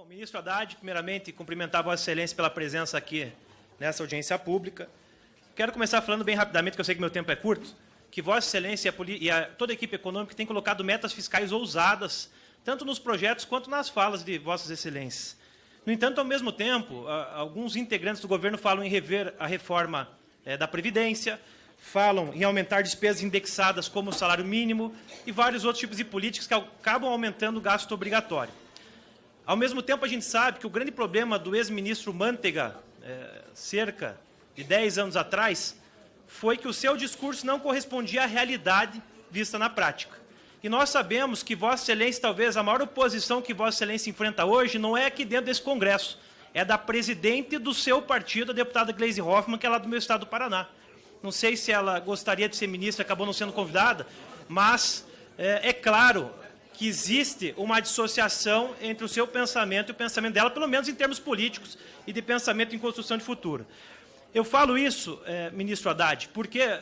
Bom, ministro Haddad, primeiramente, cumprimentar Vossa Excelência pela presença aqui nessa audiência pública. Quero começar falando bem rapidamente, que eu sei que meu tempo é curto, que Vossa Excelência e toda a equipe econômica tem colocado metas fiscais ousadas, tanto nos projetos quanto nas falas de Vossas Excelências. No entanto, ao mesmo tempo, alguns integrantes do governo falam em rever a reforma da Previdência, falam em aumentar despesas indexadas como o salário mínimo e vários outros tipos de políticas que acabam aumentando o gasto obrigatório. Ao mesmo tempo, a gente sabe que o grande problema do ex-ministro Mantega, cerca de 10 anos atrás, foi que o seu discurso não correspondia à realidade vista na prática. E nós sabemos que Vossa Excelência, talvez a maior oposição que Vossa Excelência enfrenta hoje, não é aqui dentro desse Congresso, é da presidente do seu partido, a deputada Gleisi Hoffmann, que é lá do meu estado do Paraná. Não sei se ela gostaria de ser ministra, acabou não sendo convidada, mas é claro que existe uma dissociação entre o seu pensamento e o pensamento dela, pelo menos em termos políticos e de pensamento em construção de futuro. Eu falo isso, ministro Haddad, porque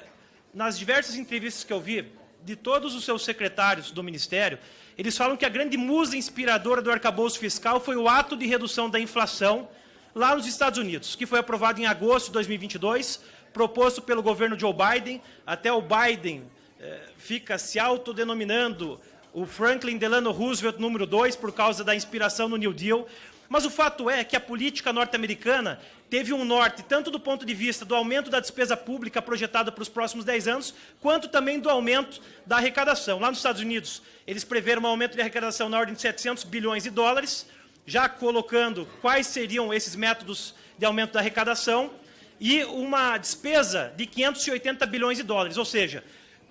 nas diversas entrevistas que eu vi de todos os seus secretários do Ministério, eles falam que a grande musa inspiradora do arcabouço fiscal foi o ato de redução da inflação lá nos Estados Unidos, que foi aprovado em agosto de 2022, proposto pelo governo Joe Biden. Até o Biden fica se autodenominando o Franklin Delano Roosevelt número 2, por causa da inspiração no New Deal. Mas o fato é que a política norte-americana teve um norte, tanto do ponto de vista do aumento da despesa pública projetada para os próximos 10 anos, quanto também do aumento da arrecadação. Lá nos Estados Unidos, eles preveram um aumento de arrecadação na ordem de 700 bilhões de dólares, já colocando quais seriam esses métodos de aumento da arrecadação, e uma despesa de 580 bilhões de dólares, ou seja,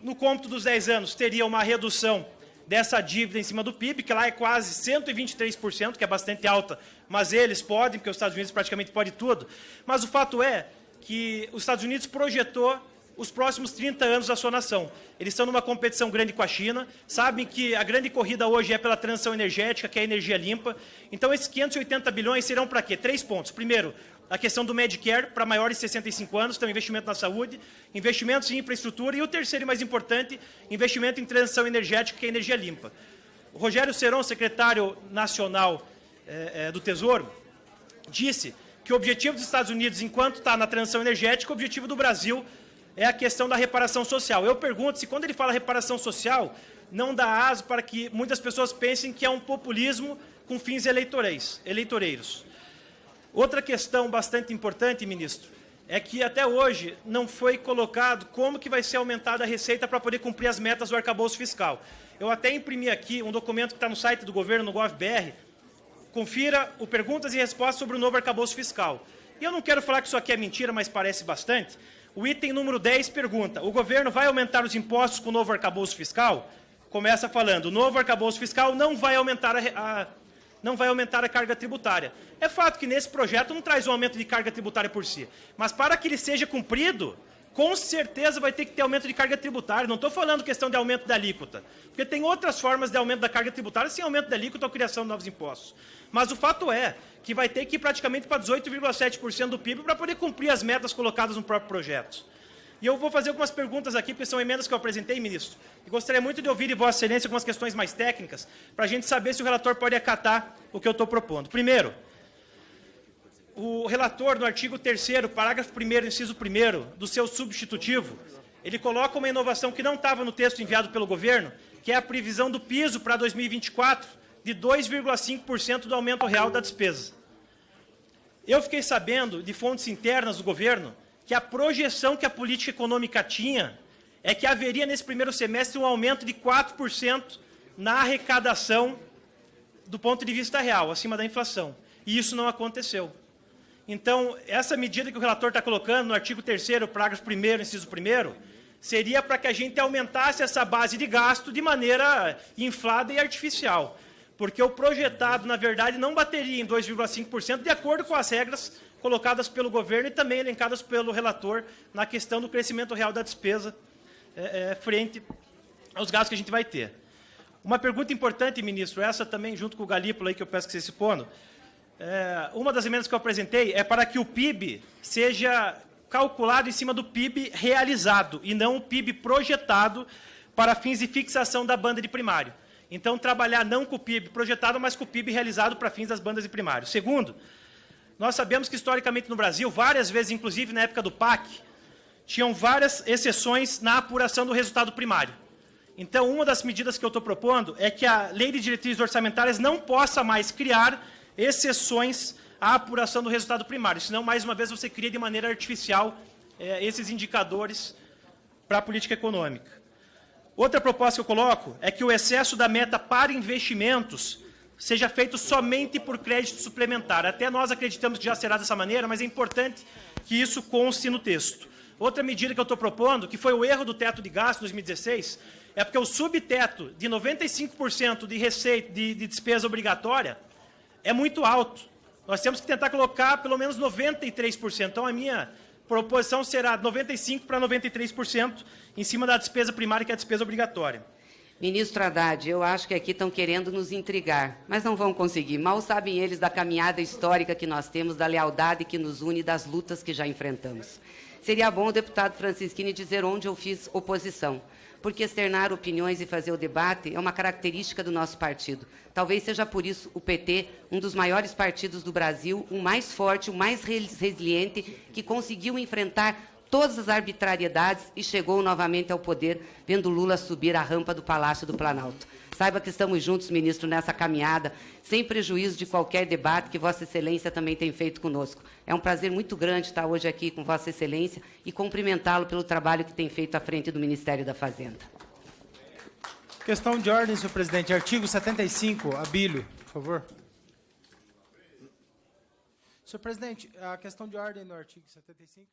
no cômputo dos 10 anos, teria uma redução dessa dívida em cima do PIB, que lá é quase 123%, que é bastante alta, mas eles podem, porque os Estados Unidos praticamente podem tudo. Mas o fato é que os Estados Unidos projetou os próximos 30 anos da sua nação. Eles estão numa competição grande com a China, sabem que a grande corrida hoje é pela transição energética, que é a energia limpa. Então, esses 580 bilhões serão para quê? 3 pontos. Primeiro, a questão do Medicare para maiores de 65 anos, então investimento na saúde, investimentos em infraestrutura e o terceiro e mais importante, investimento em transição energética, que é a energia limpa. O Rogério Seron, secretário nacional do Tesouro, disse que o objetivo dos Estados Unidos, enquanto está na transição energética, o objetivo do Brasil é a questão da reparação social. Eu pergunto se quando ele fala reparação social, não dá aso para que muitas pessoas pensem que é um populismo com fins eleitoreiros. Outra questão bastante importante, ministro, é que até hoje não foi colocado como que vai ser aumentada a receita para poder cumprir as metas do arcabouço fiscal. Eu até imprimi aqui um documento que está no site do governo, no GovBR. Confira o perguntas e respostas sobre o novo arcabouço fiscal. E eu não quero falar que isso aqui é mentira, mas parece bastante. O item número 10 pergunta: o governo vai aumentar os impostos com o novo arcabouço fiscal? Começa falando: o novo arcabouço fiscal não vai aumentar a carga tributária. É fato que nesse projeto não traz um aumento de carga tributária por si, mas para que ele seja cumprido, com certeza vai ter que ter aumento de carga tributária. Não estou falando questão de aumento da alíquota, porque tem outras formas de aumento da carga tributária sem aumento da alíquota ou criação de novos impostos. Mas o fato é que vai ter que ir praticamente para 18,7% do PIB para poder cumprir as metas colocadas no próprio projeto. E eu vou fazer algumas perguntas aqui, porque são emendas que eu apresentei, ministro, e gostaria muito de ouvir de Vossa Excelência algumas questões mais técnicas, para a gente saber se o relator pode acatar o que eu estou propondo. Primeiro, o relator, no artigo 3º, parágrafo 1º, inciso 1º, do seu substitutivo, ele coloca uma inovação que não estava no texto enviado pelo governo, que é a previsão do piso para 2024 de 2,5% do aumento real da despesa. Eu fiquei sabendo, de fontes internas do governo, que a projeção que a política econômica tinha é que haveria nesse primeiro semestre um aumento de 4% na arrecadação do ponto de vista real, acima da inflação. E isso não aconteceu. Então, essa medida que o relator está colocando no artigo 3º, parágrafo 1º, inciso 1º, seria para que a gente aumentasse essa base de gasto de maneira inflada e artificial. Porque o projetado, na verdade, não bateria em 2,5% de acordo com as regras colocadas pelo governo e também elencadas pelo relator na questão do crescimento real da despesa frente aos gastos que a gente vai ter. Uma pergunta importante, ministro, essa também junto com o Galípolo, aí, que eu peço que você se pondo. Uma das emendas que eu apresentei é para que o PIB seja calculado em cima do PIB realizado e não o PIB projetado para fins de fixação da banda de primário. Então, trabalhar não com o PIB projetado, mas com o PIB realizado para fins das bandas e primários. Segundo, nós sabemos que, historicamente, no Brasil, várias vezes, inclusive na época do PAC, tinham várias exceções na apuração do resultado primário. Então, uma das medidas que eu estou propondo é que a Lei de Diretrizes Orçamentárias não possa mais criar exceções à apuração do resultado primário, senão, mais uma vez, você cria de maneira artificial esses indicadores para a política econômica. Outra proposta que eu coloco é que o excesso da meta para investimentos seja feito somente por crédito suplementar. Até nós acreditamos que já será dessa maneira, mas é importante que isso conste no texto. Outra medida que eu estou propondo, que foi o erro do teto de gasto em 2016, é porque o subteto de 95% de receita de despesa obrigatória é muito alto. Nós temos que tentar colocar pelo menos 93%. Então, a minha proposição será 95% para 93% em cima da despesa primária, que é a despesa obrigatória. Ministro Haddad, eu acho que aqui estão querendo nos intrigar, mas não vão conseguir. Mal sabem eles da caminhada histórica que nós temos, da lealdade que nos une e das lutas que já enfrentamos. Seria bom o deputado Francisquini dizer onde eu fiz oposição, porque externar opiniões e fazer o debate é uma característica do nosso partido. Talvez seja por isso o PT, um dos maiores partidos do Brasil, o mais forte, o mais resiliente, que conseguiu enfrentar todas as arbitrariedades e chegou novamente ao poder, vendo Lula subir a rampa do Palácio do Planalto. Saiba que estamos juntos, ministro, nessa caminhada, sem prejuízo de qualquer debate que Vossa Excelência também tem feito conosco. É um prazer muito grande estar hoje aqui com Vossa Excelência e cumprimentá-lo pelo trabalho que tem feito à frente do Ministério da Fazenda. Questão de ordem, senhor presidente. Artigo 75, Abílio, por favor. Senhor presidente, a questão de ordem no artigo 75...